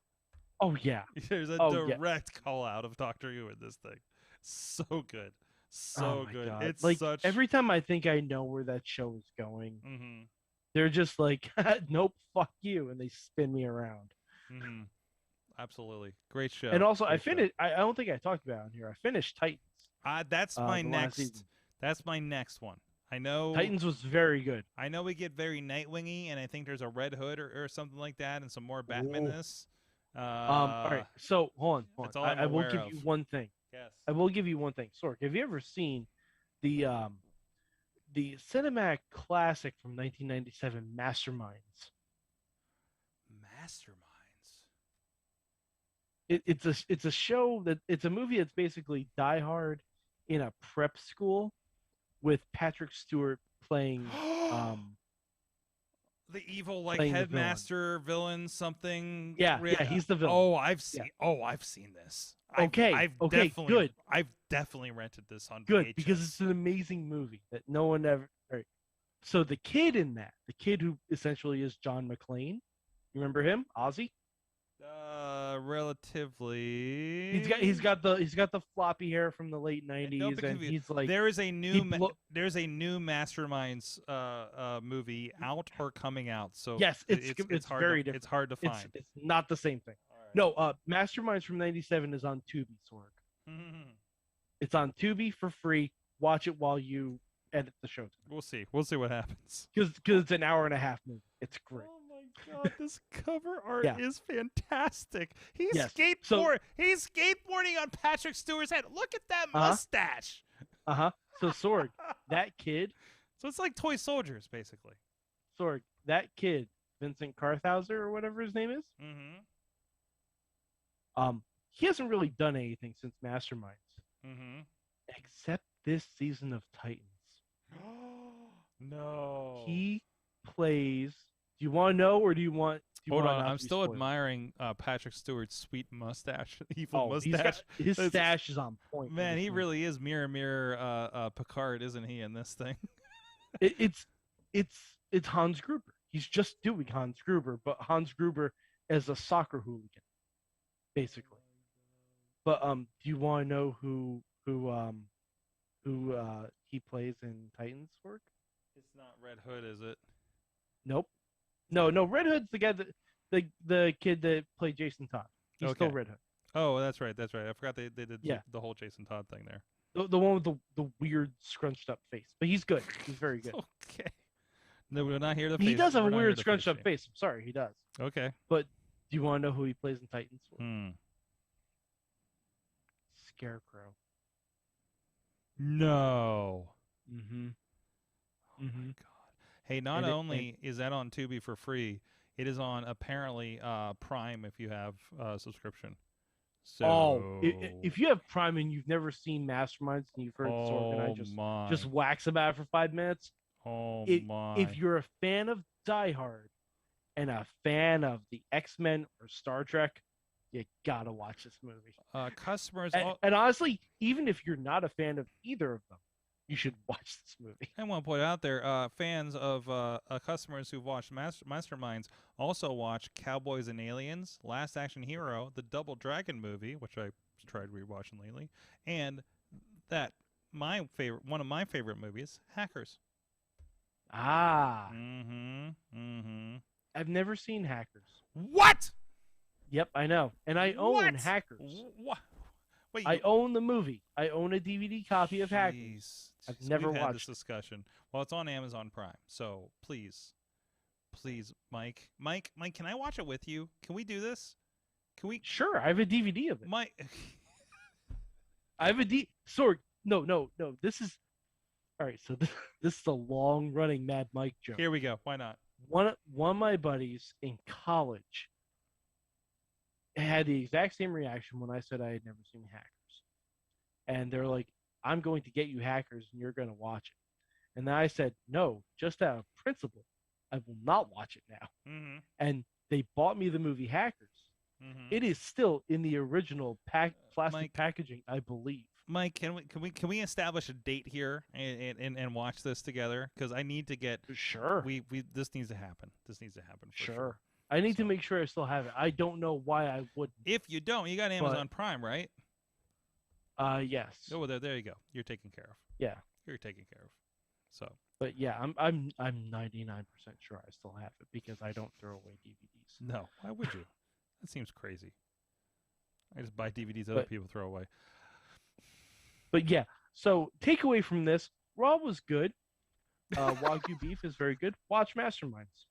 Oh yeah. There's a direct call out of Doctor Who in this thing. So good. So good. God. It's like such every time I think I know where that show is going, they're just like, nope, fuck you, and they spin me around. Absolutely. Great show. And also I don't think I talked about it on here. I finished Titans. That's my next. That's my next one. I know Titans was very good. I know we get very Nightwingy, and I think there's a Red Hood or something like that, and some more Batmanness. All right, so hold on. I will give you one thing. Yes. I will give you one thing. Sorg, have you ever seen the cinematic classic from 1997, Masterminds? It's a show it's a movie that's basically Die Hard in a prep school, with Patrick Stewart playing the evil headmaster villain something. Yeah, he's the villain. Oh, I've seen this. Okay, good. I've definitely rented this on good VHS. Because it's an amazing movie that no one ever. Right. So the kid in that, the kid who essentially is John McClane, you remember him, Ozzy? Relatively. He's got the floppy hair from the late '90s, and he's like there is a new Masterminds movie out or coming out. So yes, it's hard very different. It's hard to find. It's not the same thing. Right. No, Masterminds from '97 is on Tubi, Sorg. It's on Tubi for free. Watch it while you edit the show. We'll see what happens. Because it's an hour and a half movie. It's great. God, this cover art is fantastic. He's skateboarding on Patrick Stewart's head. Look at that mustache. So Sorg, that kid. So it's like toy soldiers, basically. Sorg, that kid, Vincent Karthauser or whatever his name is. He hasn't really done anything since Masterminds. Except this season of Titans. No. He plays. Do you want to know, or do you want? Hold on, I'm still admiring Patrick Stewart's sweet mustache, evil mustache. His stash is on point. Man, he really is mirror Picard, isn't he? In this thing, it's Hans Gruber. He's just doing Hans Gruber, but Hans Gruber as a soccer hooligan. basically. But do you want to know who he plays in Titans work? It's not Red Hood, is it? Nope. No, Red Hood's the guy that the kid that played Jason Todd. He's still Red Hood. Oh, that's right. That's right. I forgot they did Yeah. the whole Jason Todd thing there. The one with the weird scrunched up face. But he's good. He's very good. Okay. No, we're not here to. He does have a weird scrunched up face. I'm sorry, he does. Okay. But do you want to know who he plays in Titans? Scarecrow. No. Mm-hmm. Oh my God. Hey, not only is that on Tubi for free, it is on apparently Prime if you have a subscription. So, if you have Prime and you've never seen Masterminds and you've heard Sorg and I just wax about it for 5 minutes. If you're a fan of Die Hard and a fan of the X-Men or Star Trek, you gotta watch this movie. Customers and honestly, even if you're not a fan of either of them, you should watch this movie. I want to point out there, fans of customers who've watched Masterminds also watch Cowboys and Aliens, Last Action Hero, the Double Dragon movie, which I tried rewatching lately, and one of my favorite movies, Hackers. Ah. Mm-hmm. I've never seen Hackers. What? Yep, I know. And I own Hackers. What? Wait, I own the movie. I own a DVD copy of Hackers. I've never watched watched this discussion. Well, it's on Amazon Prime, so please, Mike, can I watch it with you? Can we do this? Can we? Sure, I have a DVD of it. Mike, I have a Sorg. No. This is all right. So this is a long-running Mad Mike joke. Here we go. Why not? One of my buddies in college had the exact same reaction when I said I had never seen Hackers, and they're like, I'm going to get you Hackers and you're going to watch it. And then I said, no, just out of principle, I will not watch it now. Mm-hmm. And they bought me the movie Hackers. Mm-hmm. It is still in the original plastic packaging, I believe. Mike, can we establish a date here and watch this together? Because I need to get sure. This needs to happen. This needs to happen. For sure. I need to make sure I still have it. I don't know why I wouldn't. If you don't, you got Amazon Prime, right? Yes. Oh, well, there you go. You're taken care of. Yeah. You're taken care of. So. But yeah, I'm 99% sure I still have it because I don't throw away DVDs. No, why would you? That seems crazy. I just buy DVDs other people throw away. But yeah, so takeaway from this: Raw was good. Wagyu beef is very good. Watch Masterminds.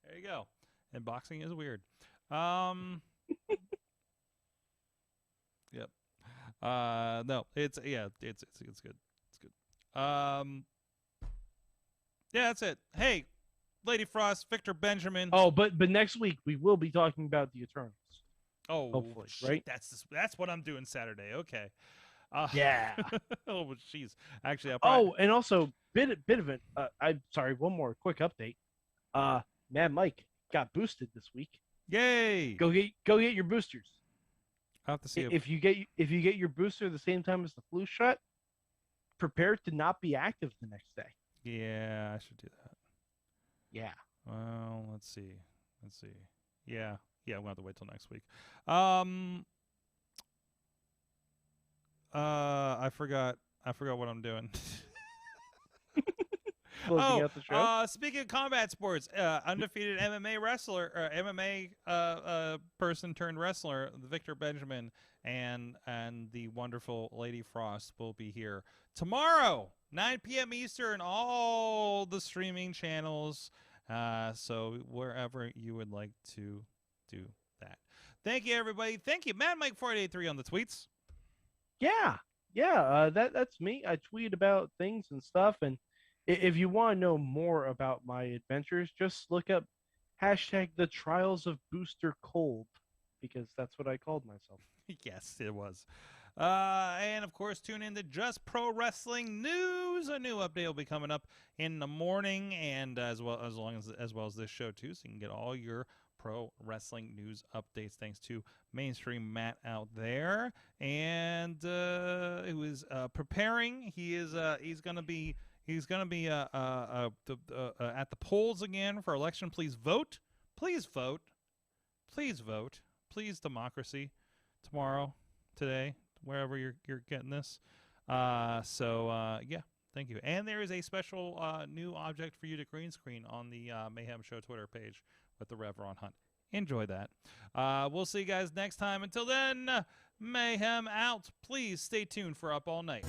There you go. And boxing is weird. Yep. No, it's good. It's good. Yeah, that's it. Hey, Lady Frost, Victor Benjamin. Oh, but next week we will be talking about the Eternals. Oh, hopefully, right? That's what I'm doing Saturday. Okay. Yeah. Oh, jeez. Actually, I'll probably... and also bit of it. I'm sorry. One more quick update. Mad Mike got boosted this week. Yay! Go get your boosters. I'll have to see if you get your booster the same time as the flu shot, prepare to not be active the next day. Yeah, I should do that. Yeah. Well, let's see. Yeah, we'll have to wait till next week. I forgot what I'm doing. Out the show? Speaking of combat sports, undefeated MMA wrestler, or MMA person turned wrestler, Victor Benjamin, and the wonderful Lady Frost will be here tomorrow, 9 p.m. Eastern, all the streaming channels. So wherever you would like to do that. Thank you, everybody. Thank you, Mad Mike 483 on the tweets. Yeah. That's me. I tweet about things and stuff, and if you want to know more about my adventures, just look up #The Trials of Booster Cold, because that's what I called myself. Yes, it was. And of course, tune in to Just Pro Wrestling News. A new update will be coming up in the morning, and as well as this show too, so you can get all your pro wrestling news updates. Thanks to Mainstream Matt out there, and who is preparing. He's going to be at the polls again for election. Please vote. Please vote. Please vote. Please, democracy. tomorrow, today, wherever you're getting this. Yeah, thank you. And there is a special new object for you to green screen on the Mayhem Show Twitter page with the Rev Ron Hunt. Enjoy that. We'll see you guys next time. Until then, Mayhem out. Please stay tuned for Up All Night.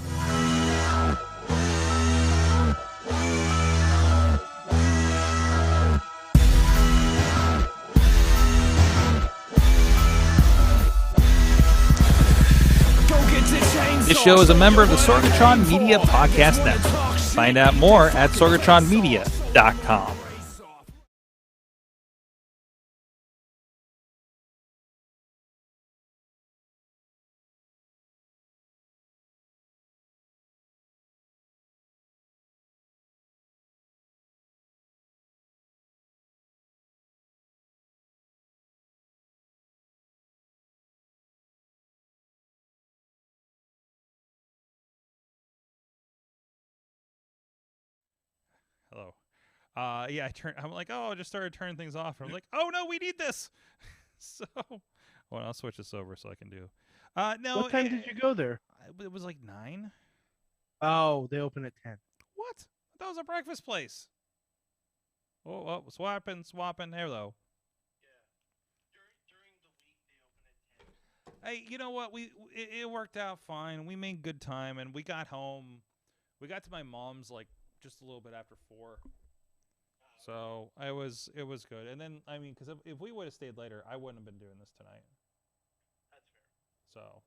This show is a member of the Sorgatron Media Podcast Network. Find out more at sorgatronmedia.com. Hello. Yeah, I'm like, oh, I just started turning things off. I'm like, oh no, we need this. So, well, I'll switch this over so I can do. No. What time did you go there? It was like 9. Oh, they open at 10. What? That was a breakfast place. Oh, swapping. Hello. Hey, you know what? It worked out fine. We made good time, and we got home. We got to my mom's like just a little bit after 4. So it was good. And then I mean, because if we would have stayed later, I wouldn't have been doing this tonight. That's fair. So,